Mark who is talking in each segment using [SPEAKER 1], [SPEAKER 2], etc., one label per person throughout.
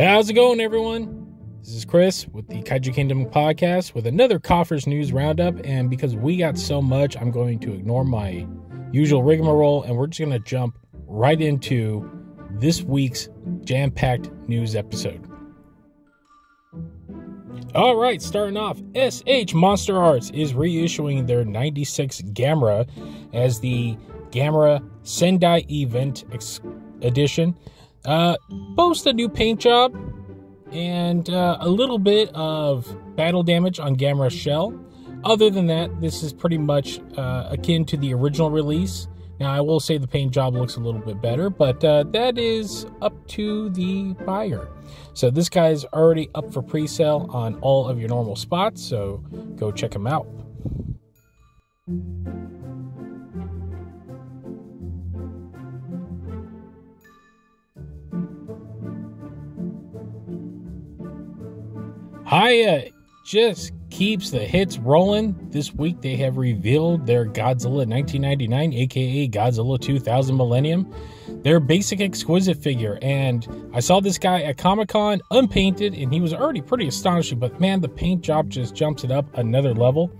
[SPEAKER 1] How's it going, everyone? This is Chris with the Kaiju Kingdom podcast with another Koffers news roundup. And because we got so much, I'm going to ignore my usual rigmarole and we're just going to jump right into this week's jam-packed news episode. All right, starting off, SH Monsterarts is reissuing their 96 Gamera as the Gamera Sendai Event Edition. Boasts a new paint job and a little bit of battle damage on Gamera's shell. Other than that, this is pretty much akin to the original release. Now, I will say the paint job looks a little bit better, but that is up to the buyer. So this guy is already up for pre-sale on all of your normal spots, so go check him out. Hiya just keeps the hits rolling. This week they have revealed their Godzilla 1999, aka Godzilla 2000 Millennium, their basic exquisite figure. And I saw this guy at Comic-Con unpainted and he was already pretty astonishing, but man, the paint job just jumps it up another level.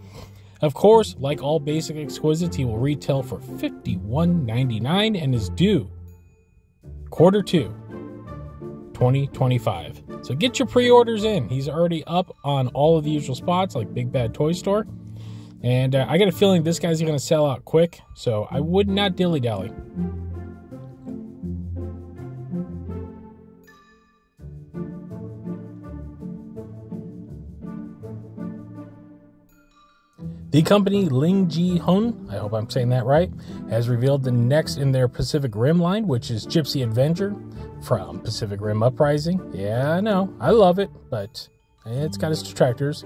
[SPEAKER 1] Of course, like all basic exquisites, he will retail for $51.99 and is due Q2 2025. So get your pre-orders in. He's already up on all of the usual spots like Big Bad Toy Store. And I got a feeling this guy's going to sell out quick. So I would not dilly-dally. The company Ling Ji Hun, I hope I'm saying that right, has revealed the next in their Pacific Rim line, which is Gypsy Avenger from Pacific Rim Uprising. Yeah, I know, I love it, but it's got its detractors.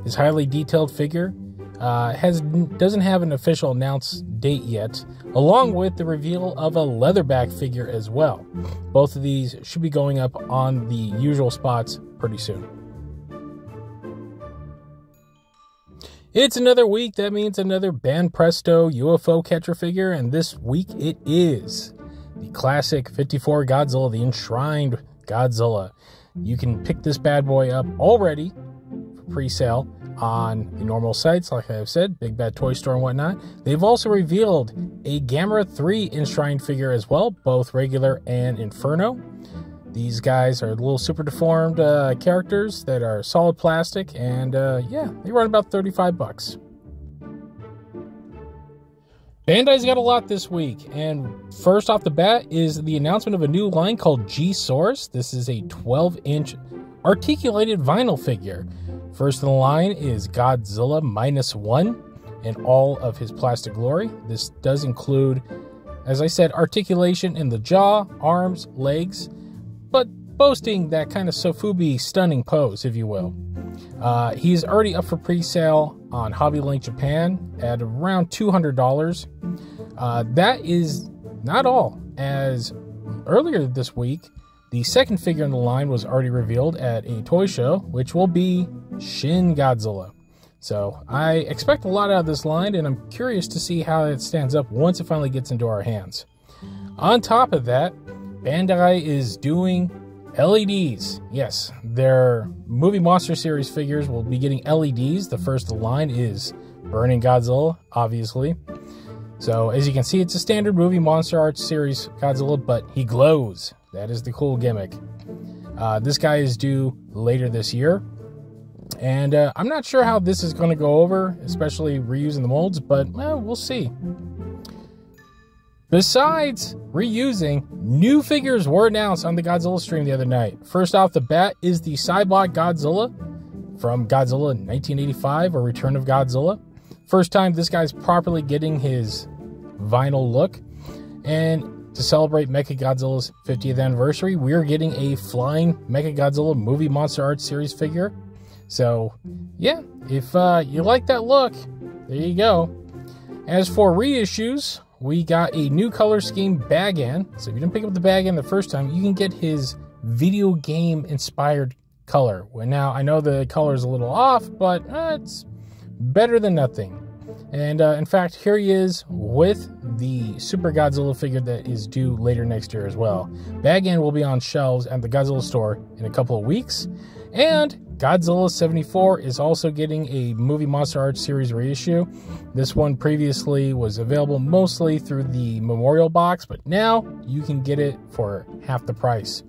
[SPEAKER 1] This highly detailed figure doesn't have an official announced date yet, along with the reveal of a leatherback figure as well. Both of these should be going up on the usual spots pretty soon. It's another week. That means another Banpresto UFO catcher figure, and this week it is the classic 54 Godzilla, the Enshrined Godzilla. You can pick this bad boy up already for pre-sale on the normal sites, like I have said, Big Bad Toy Store and whatnot. They've also revealed a Gamera 3 Enshrined figure as well, both regular and Inferno. These guys are little super deformed characters that are solid plastic, and yeah, they run about 35 bucks. Bandai's got a lot this week, and first off the bat is the announcement of a new line called Gsaurus. This is a 12-inch articulated vinyl figure. First in the line is Godzilla -1 in all of his plastic glory. This does include, as I said, articulation in the jaw, arms, legs, but boasting that kind of Sofubi stunning pose, if you will. He's already up for pre-sale on Hobby Link Japan at around $200. That is not all, as earlier this week, the second figure in the line was already revealed at a toy show, which will be Shin Godzilla. So I expect a lot out of this line, and I'm curious to see how it stands up once it finally gets into our hands. On top of that, Bandai is doing LEDs. Yes, their movie Monster Series figures will be getting LEDs. The first of the line is Burning Godzilla, obviously. So as you can see, it's a standard movie Monsterarts Series Godzilla, but he glows. That is the cool gimmick. This guy is due later this year. And I'm not sure how this is going to go over, especially reusing the molds, but we'll see. Besides reusing, new figures were announced on the Godzilla stream the other night. First off the bat is the Cybot Godzilla from Godzilla 1985, or Return of Godzilla. First time this guy's properly getting his vinyl look. And to celebrate Mechagodzilla's 50th anniversary, we're getting a flying Mechagodzilla movie Monsterarts series figure. So, yeah, if you like that look, there you go. As for reissues, we got a new color scheme Bagan. So if you didn't pick up the Bagan the first time, you can get his video game inspired color. Well, now I know the color is a little off, but it's better than nothing. And in fact, here he is with the Super Godzilla figure that is due later next year as well. Bagan will be on shelves at the Godzilla store in a couple of weeks. And Godzilla 74 is also getting a movie Monsterarts series reissue. This one previously was available mostly through the Memorial box, but now you can get it for half the price.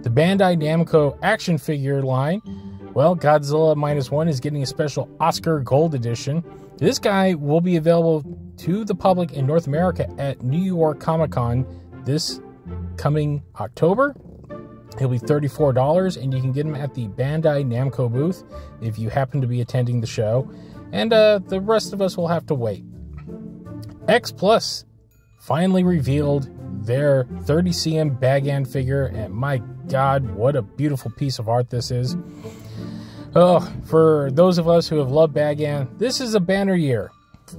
[SPEAKER 1] The Bandai Namco action figure line, well, Godzilla -1 is getting a special Oscar Gold edition. This guy will be available to the public in North America at New York Comic Con this coming October. He'll be $34, and you can get him at the Bandai Namco booth if you happen to be attending the show. And the rest of us will have to wait. X Plus finally revealed their 30cm Bagan figure, and my God, what a beautiful piece of art this is. Oh, for those of us who have loved Bagan, this is a banner year.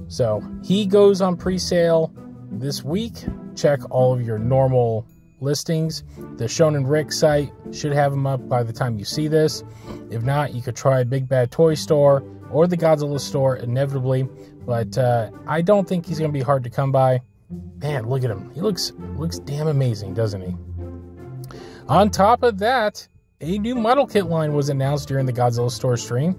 [SPEAKER 1] So he goes on pre-sale this week. Check all of your normal listings. The Shonen Rick site should have them up by the time you see this. If not, you could try Big Bad Toy Store or the Godzilla store inevitably, but I don't think he's going to be hard to come by. Man, look at him. He looks damn amazing, doesn't he? On top of that, a new model kit line was announced during the Godzilla store stream.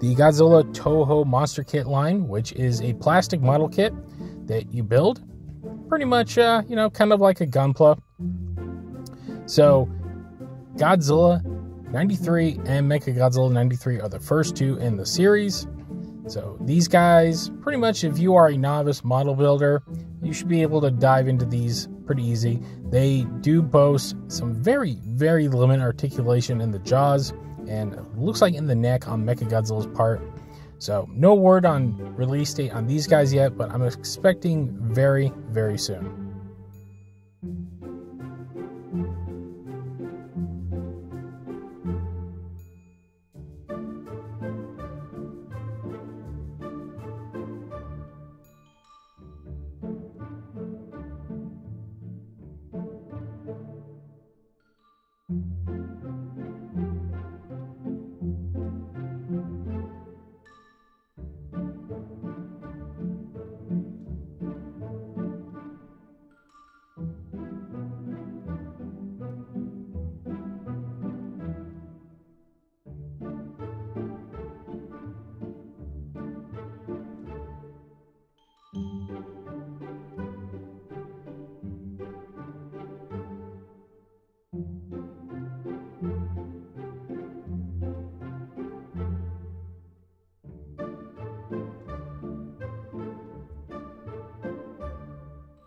[SPEAKER 1] The Godzilla Toho Monster Kit line, which is a plastic model kit that you build. Pretty much, kind of like a Gunpla. So, Godzilla 93 and Mechagodzilla 93 are the first two in the series. So, these guys, pretty much if you are a novice model builder, you should be able to dive into these pretty easy. They do boast some very, very limited articulation in the jaws, and it looks like in the neck on Mechagodzilla's part. So, no word on release date on these guys yet, but I'm expecting very, very soon.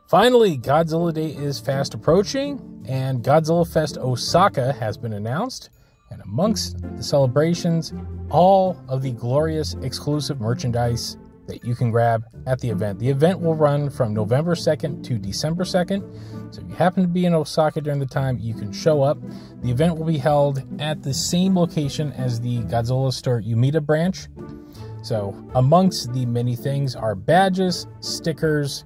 [SPEAKER 1] Finally, Godzilla Day is fast approaching, and Godzilla Fest Osaka has been announced. And amongst the celebrations, all of the glorious exclusive merchandise that you can grab at the event. The event will run from November 2nd to December 2nd. So if you happen to be in Osaka during the time, you can show up. The event will be held at the same location as the Godzilla Store Umeda branch. So amongst the many things are badges, stickers,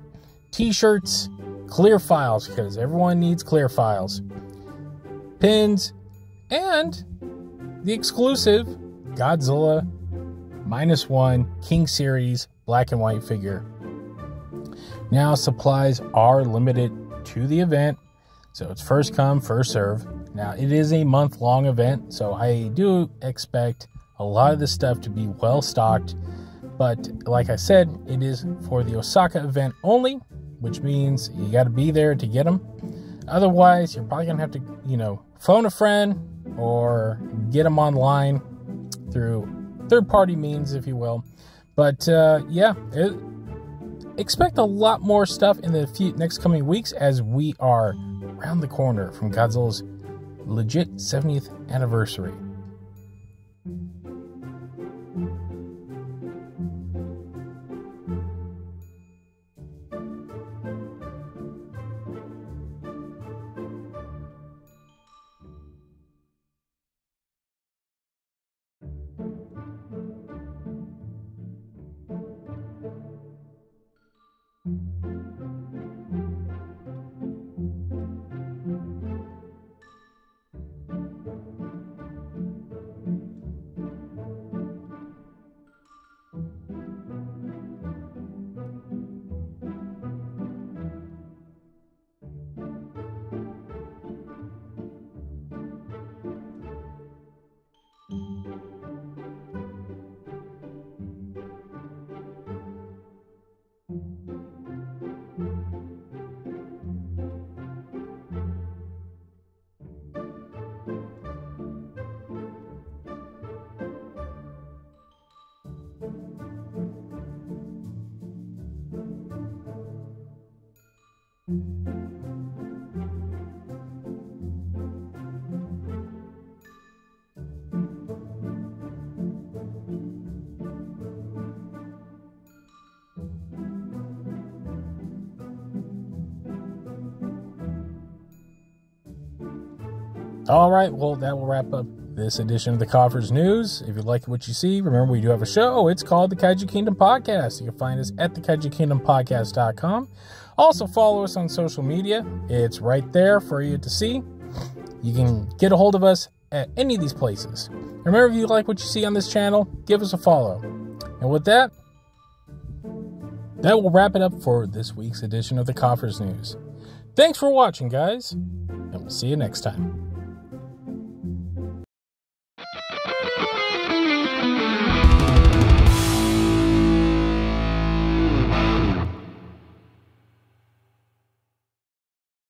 [SPEAKER 1] t-shirts, clear files, because everyone needs clear files, pins, and the exclusive Godzilla -1 King Series black and white figure. Now, supplies are limited to the event, so it's first come, first serve. Now, it is a month-long event, so I do expect a lot of this stuff to be well stocked, but like I said, it is for the Osaka event only, which means you got to be there to get them. Otherwise, you're probably going to have to, phone a friend or get them online through third-party means, if you will. But, expect a lot more stuff in the next coming weeks as we are around the corner from Godzilla's legit 70th anniversary. All right, well, that will wrap up this edition of the Koffers News. If you like what you see, remember we do have a show. It's called the Kaiju Kingdom Podcast. You can find us at thekaijukingdompodcast.com. Also follow us on social media. It's right there for you to see. You can get a hold of us at any of these places. Remember, if you like what you see on this channel, give us a follow. And with that, that will wrap it up for this week's edition of the Koffers News. Thanks for watching, guys, and we'll see you next time.